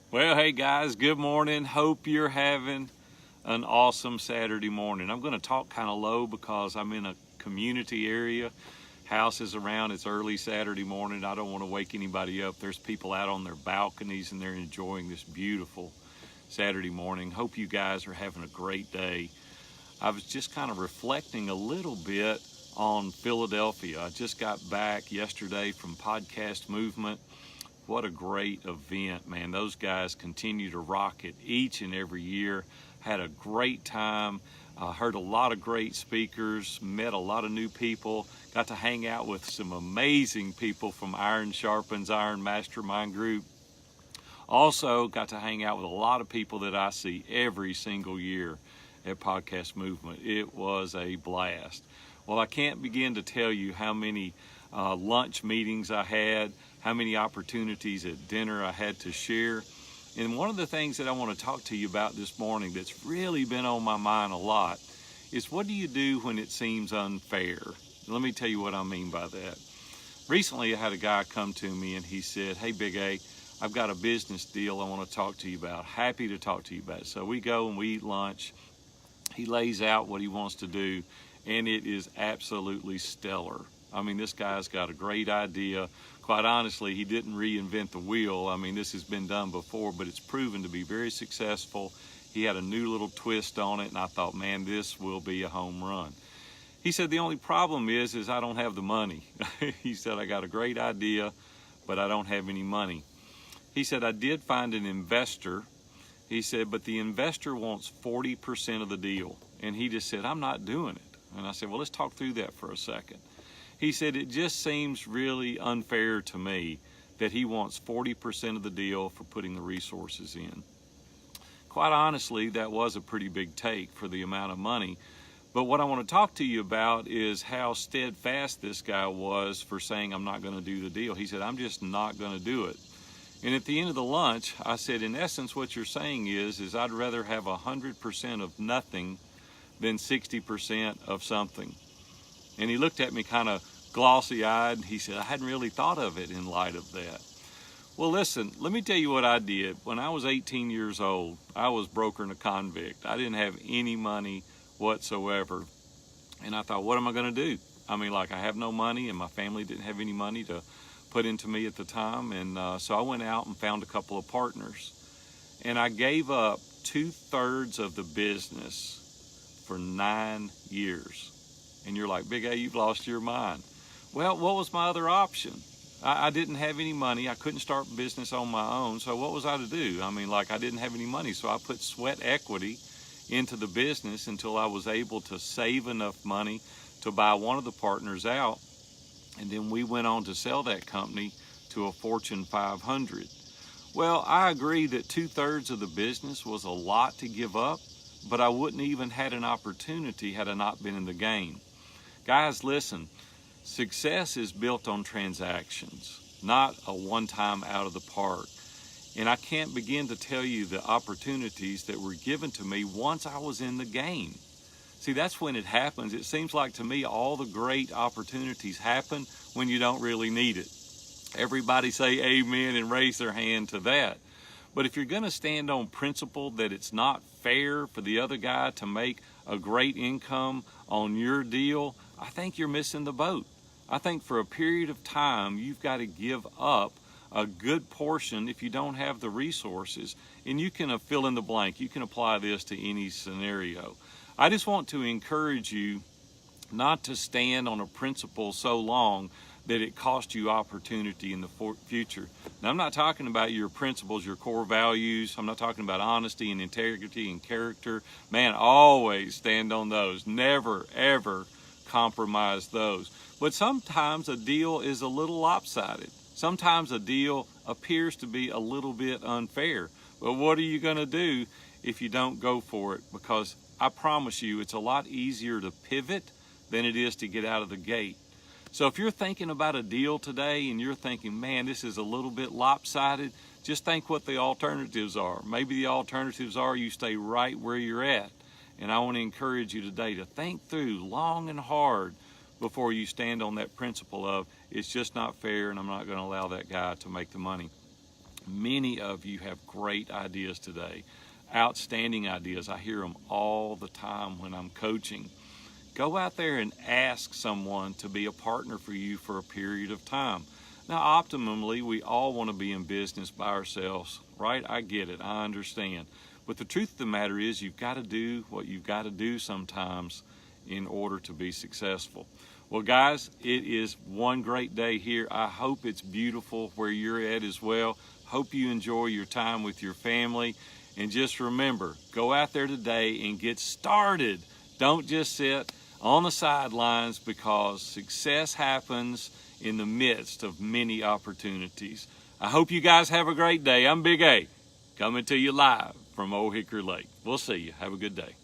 Well, hey guys, good morning. Hope you're having an awesome Saturday morning. I'm going to talk kind of low because I'm in a community area. Houses around, it's early Saturday morning. I don't want to wake anybody up. There's people out on their balconies and they're enjoying this beautiful Saturday morning. Hope you guys are having a great day. I was just kind of reflecting a little bit on Philadelphia. I just got back yesterday from Podcast Movement. What a great event, man. Those guys continue to rock it each and every year. Had a great time. Heard a lot of great speakers, met a lot of new people, got to hang out with some amazing people from Iron Sharpens Iron Mastermind Group. Also got to hang out with a lot of people that I see every single year at Podcast Movement. It was a blast. Well, I can't begin to tell you how many lunch meetings I had, how many opportunities at dinner I had to share. And one of the things that I want to talk to you about this morning that's really been on my mind a lot is, what do you do when it seems unfair? Let me tell you what I mean by that. Recently, I had a guy come to me and he said, "Hey, Big A, I've got a business deal I want to talk to you about. Happy to talk to you about it." So we go and we eat lunch. He lays out what he wants to do, and it is absolutely stellar. I mean, this guy's got a great idea. Quite honestly, he didn't reinvent the wheel. I mean, this has been done before, but it's proven to be very successful. He had a new little twist on it, and I thought, man, this will be a home run. He said, the only problem is I don't have the money. He said, I got a great idea, but I don't have any money. He said, I did find an investor. He said, but the investor wants 40% of the deal. And he just said, I'm not doing it. And I said, well, let's talk through that for a second. He said, it just seems really unfair to me that he wants 40% of the deal for putting the resources in. Quite honestly, that was a pretty big take for the amount of money. But what I want to talk to you about is how steadfast this guy was for saying, I'm not going to do the deal. He said, I'm just not going to do it. And at the end of the lunch, I said, in essence, what you're saying is I'd rather have 100% of nothing than 60% of something. And he looked at me kind of glossy-eyed. He said, I hadn't really thought of it in light of that. Well, listen, let me tell you what I did. When I was 18 years old, I was broker and a convict. I didn't have any money whatsoever. And I thought, what am I going to do? I mean, like, I have no money, and my family didn't have any money to put into me at the time. And so I went out and found a couple of partners. And I gave up 2/3 of the business for 9 years. And you're like, Big A, you've lost your mind. Well, what was my other option? I didn't have any money. I couldn't start business on my own. So what was I to do? I mean, like, I didn't have any money. So I put sweat equity into the business until I was able to save enough money to buy one of the partners out. And then we went on to sell that company to a Fortune 500. Well, I agree that 2/3 of the business was a lot to give up, but I wouldn't even had an opportunity had I not been in the game. Guys, listen, success is built on transactions, not a one-time out of the park. And I can't begin to tell you the opportunities that were given to me once I was in the game. See, that's when it happens. It seems like to me all the great opportunities happen when you don't really need it. Everybody say amen and raise their hand to that. But if you're going to stand on principle that it's not fair for the other guy to make a great income on your deal, I think you're missing the boat. I think for a period of time, you've got to give up a good portion if you don't have the resources. And you can fill in the blank. You can apply this to any scenario. I just want to encourage you not to stand on a principle so long that it costs you opportunity in the future. Now, I'm not talking about your principles, your core values. I'm not talking about honesty and integrity and character. Man, always stand on those. Never, ever compromise those. But sometimes a deal is a little lopsided. Sometimes a deal appears to be a little bit unfair. But what are you going to do if you don't go for it? Because I promise you, it's a lot easier to pivot than it is to get out of the gate. So if you're thinking about a deal today and you're thinking, man, this is a little bit lopsided, just think what the alternatives are. Maybe the alternatives are you stay right where you're at. And I want to encourage you today to think through long and hard before you stand on that principle of, it's just not fair and I'm not going to allow that guy to make the money. Many of you have great ideas today, outstanding ideas. I hear them all the time when I'm coaching. Go out there and ask someone to be a partner for you for a period of time. Now, optimally, we all want to be in business by ourselves, right? I get it. I understand. But the truth of the matter is you've got to do what you've got to do sometimes in order to be successful. Well, guys, it is one great day here. I hope it's beautiful where you're at as well. Hope you enjoy your time with your family. And just remember, go out there today and get started. Don't just sit on the sidelines, because success happens in the midst of many opportunities. I hope you guys have a great day. I'm Big A, coming to you live from Old Hickory Lake. We'll see you. Have a good day.